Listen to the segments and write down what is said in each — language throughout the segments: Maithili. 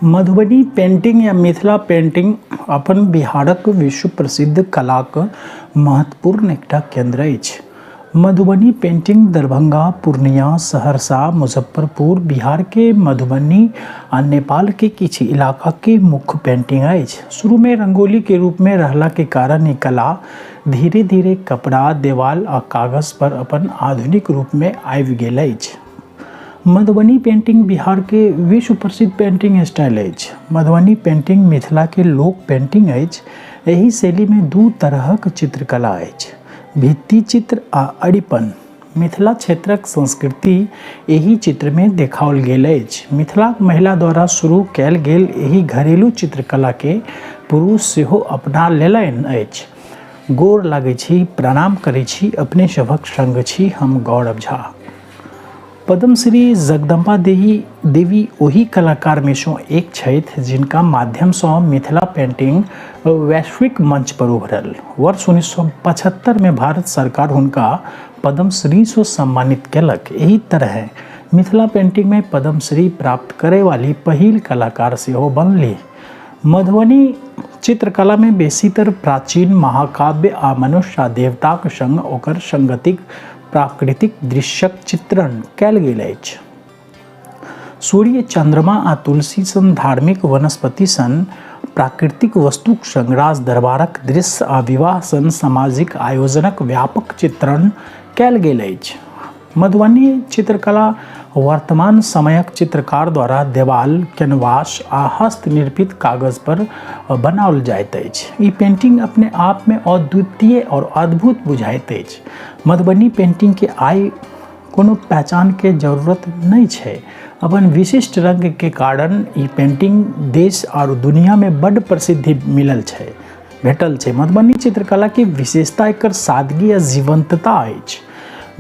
मधुबनी पेंटिंग या मिथिला पेंटिंग अपन बिहारक विश्व प्रसिद्ध कलाक महत्वपूर्ण एकटा केंद्र अछि। मधुबनी पेंटिंग दरभंगा, पूर्णिया, सहरसा, मुजफ्फरपुर, बिहार के मधुबनी आ नेपाल के किछु इलाका के मुख्य पेंटिंग अछि। शुरू में रंगोली के रूप में रहला के कारण ई कला धीरे धीरे कपड़ा, देवाल आ कागज पर अपन आधुनिक रूप में आबि गेल अछि। मधुबनी पेंटिंग बिहार के विश्व प्रसिद्ध पेंटिंग स्टाइल अछि। मधुबनी पेंटिंग मिथिला के लोक पेंटिंग अछि। एहि शैली में दू तरहक चित्रकला अछि, भित्ति चित्र आ अरिपन। मिथिला क्षेत्रक संस्कृति एहि चित्र में देखाओल गेल अछि। मिथिलाक महिला द्वारा शुरू कयल गेल एहि घरेलू चित्रकला के पुरुष सेहो अपना लेलनि अछि। गोर लागै छी, प्रणाम करै छी, अपने सभक संग छी हम गौरव झा। पद्मश्री जगदम्बा देवी ओहि कलाकार में सँ एक छथि जिनका माध्यम सँ मिथिला पेंटिंग वैश्विक मंच पर उभरल। वर्ष 1975 में भारत सरकार हुनका पद्मश्री सँ सम्मानित केलक। एहि तरह मिथिला पेंटिंग में पद्मश्री प्राप्त करय वाली पहिल कलाकार सेहो बनलीह। मधुबनी चित्रकला में बेसीतर प्राचीन महाकाव्य आ मनुष्य आ देवताक संग ओकर संगतिक प्राकृतिक दृश्यक चित्रण कयल गेल अछि। सूर्य, चंद्रमा आ तुलसी सन धार्मिक वनस्पति सन प्राकृतिक वस्तुक संग राज दरबारक दृश्य आ विवाह सन सामाजिक आयोजनक व्यापक चित्रण कयल गेल अछि। मधुबनी चित्रकला वर्तमान समयक चित्रकार द्वारा देवाल, कैनवास आ हस्तनिर्मित कागज पर बनाओल जाइत अछि। ई पेंटिंग अपने आप में अद्वितीय और अद्भुत बुझाइत अछि। मधुबनी पेंटिंग के आइ कोनो पहचान के जरूरत नहीं छै। अपन विशिष्ट रंग के कारण ई पेंटिंग देश और दुनिया में बड़ प्रसिद्धि भेटल छै। मधुबनी चित्रकला के विशेषता एकर सादगी आ जीवंतता अछि।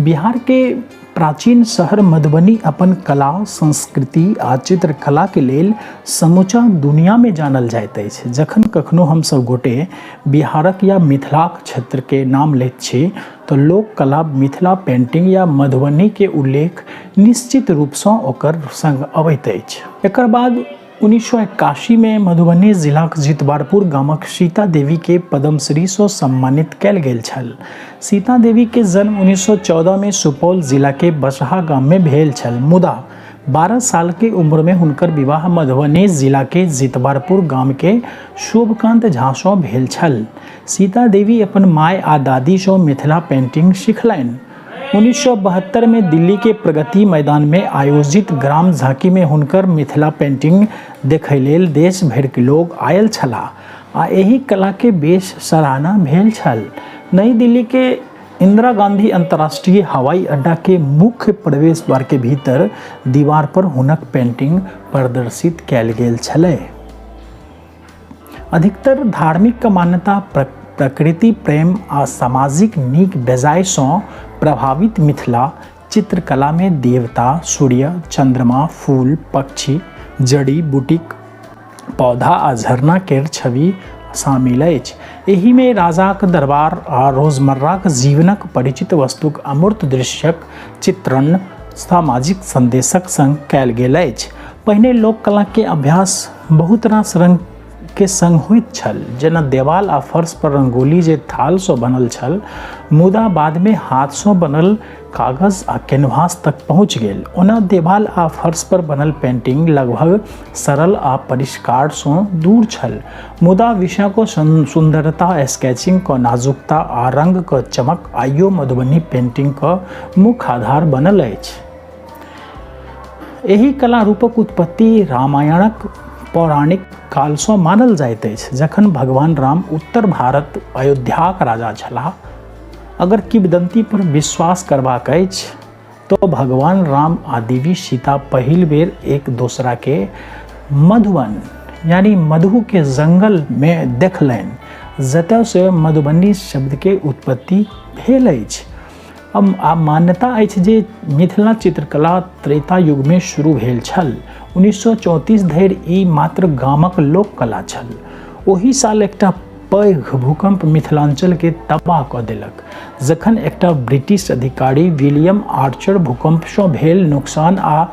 बिहार के प्राचीन शहर मधुबनी अपन कला, संस्कृति आ चित्रकला के लेल समूचा दुनिया में जानल जाइत अछि। जखन कखनो हम सब गोटे बिहारक या मिथिलाक क्षेत्र के नाम लैत छी तो लोक कला, मिथिला पेंटिंग या मधुबनी के उल्लेख निश्चित रूप सँ ओकर संग अबैत अछि। एकर बाद 1981 में मधुबनी जिलाक जितवारपुर गामक सीता देवी के पद्मश्री सँ सम्मानित कयल गेल छल। सीता देवी के जन्म 1914 में सुपौल जिला के बसहा गाम में भेल छल, मुदा 12 साल के उम्र में हुनकर विवाह मधुबनी जिला के जितवारपुर गाम के शोभकांत झा सँ भेल छल। सीता देवी अपन माय आ दादी सँ मिथिला पेंटिंग सिखलनि। 1972 में दिल्ली के प्रगति मैदान में आयोजित ग्राम झांकी में हुनकर मिथिला पेंटिंग देखै लेल देश भर के लोग आयल छलाह आ एहि कला के बेस सराहना भेल छल। नई दिल्ली के इंदिरा गांधी अंतर्राष्ट्रीय हवाई अड्डा के मुख्य प्रवेश द्वार के भीतर दीवार पर हुनक पेंटिंग प्रदर्शित कयल गेल छलै। अधिकतर धार्मिक मान्यता, प्रकृति प्रेम आ सामाजिक नीक बेजाय सँ प्रभावित मिथिला चित्रकला में देवता, सूर्य, चंद्रमा, फूल, पक्षी, जड़ी बूटीक पौधा आ झरना केर छवि शामिल अछि। एहि में राजाक दरबार आ रोजमर्राक जीवनक परिचित वस्तुक अमूर्त दृश्यक चित्रण सामाजिक संदेशक संग कयल गेल अछि। पहिने लोक कला के अभ्यास बहुत रास रंग के संग होइत छल, जेना देवाल आ फर्श पर रंगोली जे थाल सँ बनल छल, मुदा बाद में हाथ सँ बनल कागज आ कैनवास तक पहुँच गेल। ओना देवाल आ फर्श पर बनल पेंटिंग लगभग सरल आ परिष्कार सँ दूर छल, मुदा विषयक सुंदरता, स्केचिंग क नाजुकता आ रंग क चमक आइयो मधुबनी पेंटिंग क मुख्य आधार बनल अछि। एहि कला रूपक उत्पत्ति रामायणक पौराणिक काल सँ मानल जाइत अछि, जखन भगवान राम उत्तर भारत अयोध्याक राजा छलाह। अगर किंवदंती पर विश्वास करबाक अछि तो भगवान राम आ देवी सीता पहिल बेर एक दोसरा के मधुवन यानी मधु के जंगल में देखलनि, जतय से मधुबनी शब्द के उत्पत्ति भेल अछि। अब मान्यता अछि जे मिथिला चित्रकला त्रेता युग में शुरू भेल छल। 1934 धरि ई मात्र गामक लोक कला छल। ओहि साल एकटा पैघ भूकंप मिथिलांचल के तबाह कऽ देलक, जखन एकटा ब्रिटिश अधिकारी विलियम आर्चर भूकंप सँ भेल नुकसान आ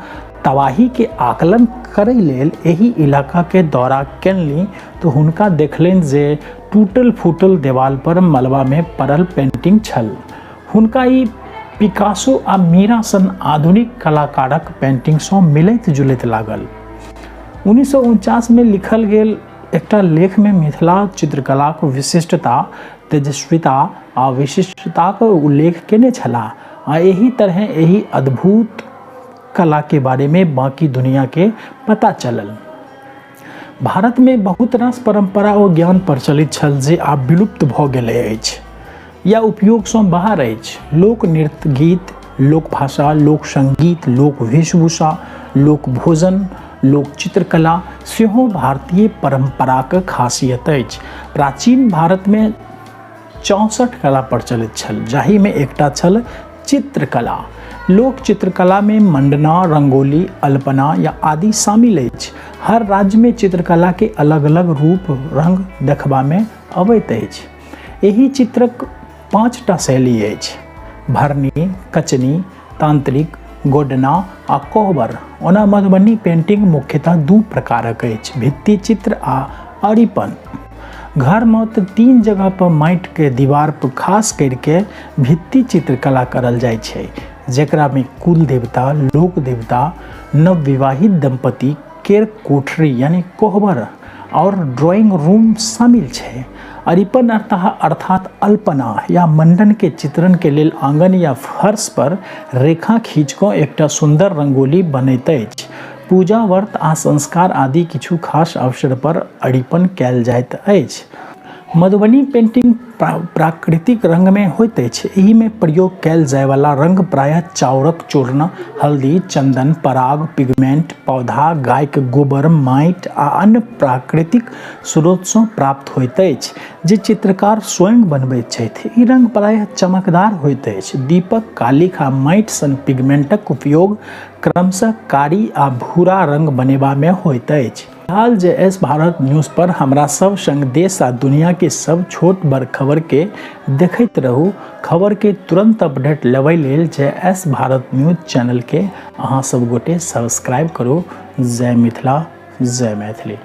तबाही के आकलन करै लेल एही इलाका के दौरा केलनि तो हुनका देखलनि जे टूटल फूटल देवाल पर मलबा में पड़ल पेंटिंग छल। हुनका ई पिकासो आ मीरा सन आधुनिक कलाकारक पेंटिंग सँ मिलैत जुलैत लागल। 1949 में लिखल गेल एकटा लेख में मिथिला चित्रकलाक विशिष्टता, तेजस्विता आ विशिष्टताक उल्लेख केने छलाह आ एही तरह एही अद्भुत कला के बारे में बाकी दुनिया के पता चलल। भारत में बहुत रास परंपरा और ज्ञान प्रचलित छल जे आब विलुप्त भ गेल अछि या उपयोग सँ बाहर अछि। लोक नृत्य, गीत, लोक भाषा, लोक संगीत, लोक वेशभूषा, लोक भोजन, लोक चित्रकला सेहो भारतीय परंपराक खासियत अछि। प्राचीन भारत में 64 कला प्रचलित छल, जाहि में एकटा छल चित्रकला। लोक चित्रकला में मंडना, रंगोली, अल्पना या आदि शामिल अछि। हर राज्य में चित्रकला के अलग अलग रूप रंग देखबा में अबैत अछि। एही चित्रक 5टा शैली अछि: भरनी, कचनी, तांत्रिक, गोडना आ कोहबर। ओना मधुबनी पेंटिंग मुख्यतः 2 प्रकारक अछि: भित्ति चित्र आ अरिपन। घर में तो 3 जगह पर माटि के दीवार पर खास करके भित्ति चित्रकला करल जाय छै, जेकरा में कुल देवता, लोक देवता, नवविवाहित दंपति केर कोठरी यानी कोहबर और ड्राइंग रूम शामिल छै। अरिपन अर्थात अल्पना या मंडन के चित्रण के लेल आंगन या फर्श पर रेखा खींच कऽ एकटा सुंदर रंगोली बनैत अछि। पूजा, व्रत आ संस्कार आदि किछु खास अवसर पर अरिपन कयल जाइत अछि। मधुबनी पेंटिंग प्राकृतिक रंग में होइत अछि। एहि में प्रयोग कयल जाय वाला रंग प्रायः चाउरक चूर्ण, हल्दी, चंदन, पराग, पिगमेंट, पौधा, गायक गोबर, माटि आ अन्य प्राकृतिक स्रोत सँ प्राप्त होइत अछि जे चित्रकार स्वयं बनबैत छथि। ई रंग प्रायः चमकदार होइत अछि। दीपक, कालिख आ माटि सन पिगमेंटक उपयोग क्रमशः कारी आ भूरा रंग बनेबा में होइत अछि। हाल JS भारत न्यूज़ पर हमरा सब संग देश आ दुनिया के सब छोट बड़ खबर के देखैत रहू। खबर के तुरंत अपडेट लेबै लेल JS भारत न्यूज़ चैनल के अहाँ सब गोटे सब्सक्राइब करू। जय मिथिला, जय मैथिली।